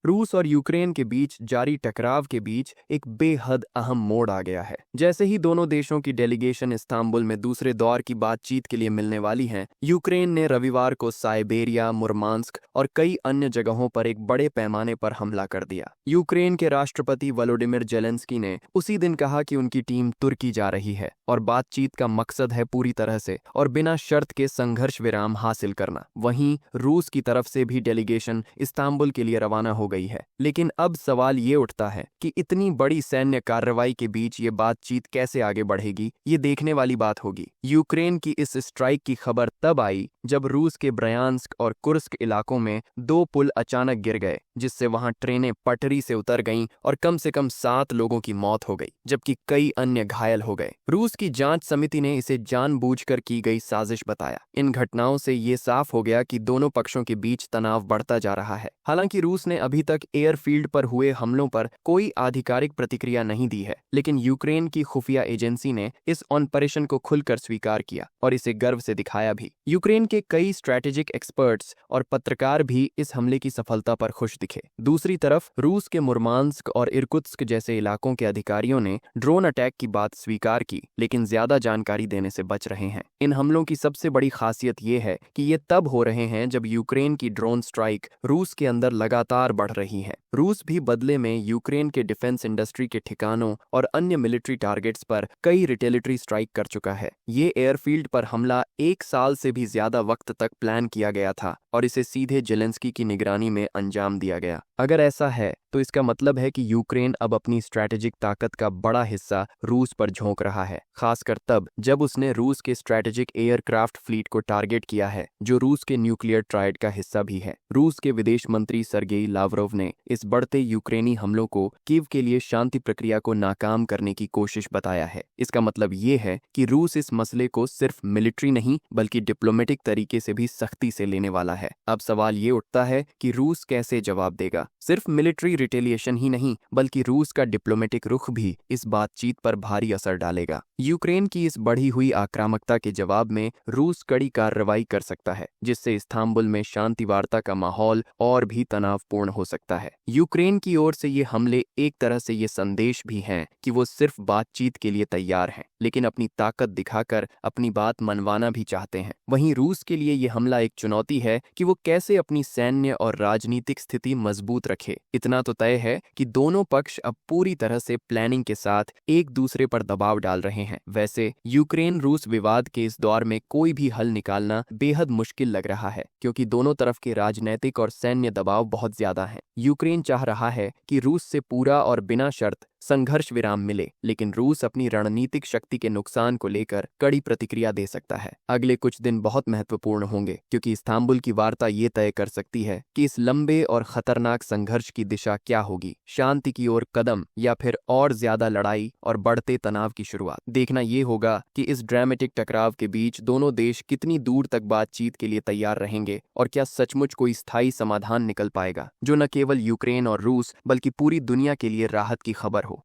रूस और यूक्रेन के बीच जारी टकराव के बीच एक बेहद अहम मोड़ आ गया है। जैसे ही दोनों देशों की डेलीगेशन इस्तांबुल में दूसरे दौर की बातचीत के लिए मिलने वाली हैं, यूक्रेन ने रविवार को साइबेरिया, मुर्मांस्क और कई अन्य जगहों पर एक बड़े पैमाने पर हमला कर दिया। यूक्रेन के राष्ट्रपति वोलोडिमिर जेलेंस्की ने उसी दिन कहा कि उनकी टीम तुर्की जा रही है और बातचीत का मकसद है पूरी तरह से और बिना शर्त के संघर्ष विराम हासिल करना। वहीं रूस की तरफ से भी डेलीगेशन इस्तांबुल के लिए रवाना हो गई है। लेकिन अब सवाल ये उठता है कि इतनी बड़ी सैन्य कार्रवाई के बीच ये बातचीत कैसे आगे बढ़ेगी, ये देखने वाली बात होगी। यूक्रेन की इस स्ट्राइक की खबर तब आई जब रूस के ब्रयांस्क और कुर्स्क इलाकों में 2 पुल अचानक गिर गए, जिससे वहां ट्रेनें पटरी से उतर गईं और कम से कम 7 लोगों की मौत हो गई, जबकि कई अन्य घायल हो गए। रूस की जांच समिति ने इसे जानबूझकर की गई साजिश बताया। इन घटनाओं से ये साफ हो गया कि दोनों पक्षों के बीच तनाव बढ़ता जा रहा है। हालांकि रूस ने अभी तक एयरफील्ड पर हुए हमलों पर कोई आधिकारिक प्रतिक्रिया नहीं दी है, लेकिन यूक्रेन की खुफिया एजेंसी ने इस ऑपरेशन को खुलकर स्वीकार किया और इसे गर्व से दिखाया भी। यूक्रेन के कई स्ट्रैटेजिक एक्सपर्ट्स और पत्रकार भी इस हमले की सफलता पर खुश दिखे। दूसरी तरफ रूस के मुर्मांस्क और इर्कुत्स्क जैसे इलाकों के अधिकारियों ने ड्रोन अटैक की बात स्वीकार की, लेकिन ज्यादा जानकारी देने से बच रहे हैं। इन हमलों की सबसे बड़ी खासियत ये है कि ये तब हो रहे हैं जब यूक्रेन की ड्रोन स्ट्राइक रूस के अंदर लगातार बढ़ रही है। रूस भी बदले में यूक्रेन के डिफेंस इंडस्ट्री के ठिकानों और अन्य मिलिट्री टारगेट्स पर कई रिटेलिटरी स्ट्राइक कर चुका है। ये एयरफील्ड पर हमला 1 साल से भी ज्यादा वक्त तक प्लान किया गया था और इसे सीधे जेलेंस्की की निगरानी में अंजाम दिया गया। अगर ऐसा है तो इसका मतलब है कि यूक्रेन अब अपनी स्ट्रैटेजिक ताकत का बड़ा हिस्सा रूस पर झोंक रहा है, खासकर तब जब उसने रूस के स्ट्रैटेजिक एयरक्राफ्ट फ्लीट को टारगेट किया है, जो रूस के न्यूक्लियर ट्रायड का हिस्सा भी है। रूस के विदेश मंत्री सर्गेई लावरोव ने इस बढ़ते यूक्रेनी हमलों को कीव के लिए शांति प्रक्रिया को नाकाम करने की कोशिश बताया है। इसका मतलब ये है कि रूस इस मसले को सिर्फ मिलिट्री नहीं बल्कि डिप्लोमेटिक तरीके से भी सख्ती से लेने वाला है। अब सवाल ये उठता है कि रूस कैसे जवाब देगा। सिर्फ मिलिट्री रिटेलिएशन ही नहीं बल्कि रूस का डिप्लोमेटिक रुख भी इस बातचीत पर भारी असर डालेगा। यूक्रेन की इस बढ़ी हुई आक्रामकता के जवाब में रूस कड़ी कार्रवाई कर सकता है, जिससे इस्तांबुल में शांति वार्ता का माहौल और भी तनावपूर्ण हो सकता है। यूक्रेन की ओर से ये हमले एक तरह से ये संदेश भी हैं कि वो सिर्फ बातचीत के लिए तैयार हैं, लेकिन अपनी ताकत दिखाकर अपनी बात मनवाना भी चाहते हैं। वहीं रूस के लिए ये हमला एक चुनौती है कि वो कैसे अपनी सैन्य और राजनीतिक स्थिति मजबूत रखे। इतना तो तय है कि दोनों पक्ष अब पूरी तरह से प्लानिंग के साथ एक दूसरे पर दबाव डाल रहे हैं। वैसे यूक्रेन रूस विवाद के इस दौर में कोई भी हल निकालना बेहद मुश्किल लग रहा है, क्योंकि दोनों तरफ के राजनीतिक और सैन्य दबाव बहुत ज्यादा है। यूक्रेन चाह रहा है कि रूस से पूरा और बिना शर्त संघर्ष विराम मिले, लेकिन रूस अपनी रणनीतिक शक्ति के नुकसान को लेकर कड़ी प्रतिक्रिया दे सकता है। अगले कुछ दिन बहुत महत्वपूर्ण होंगे, क्योंकि इस्तांबुल की वार्ता ये तय कर सकती है कि इस लंबे और खतरनाक संघर्ष की दिशा क्या होगी, शांति की ओर कदम या फिर और ज्यादा लड़ाई और बढ़ते तनाव की शुरुआत। देखना ये होगा कि इस ड्रामेटिक टकराव के बीच दोनों देश कितनी दूर तक बातचीत के लिए तैयार रहेंगे और क्या सचमुच कोई स्थायी समाधान निकल पाएगा, जो न केवल यूक्रेन और रूस बल्कि पूरी दुनिया के लिए राहत की खबर हो।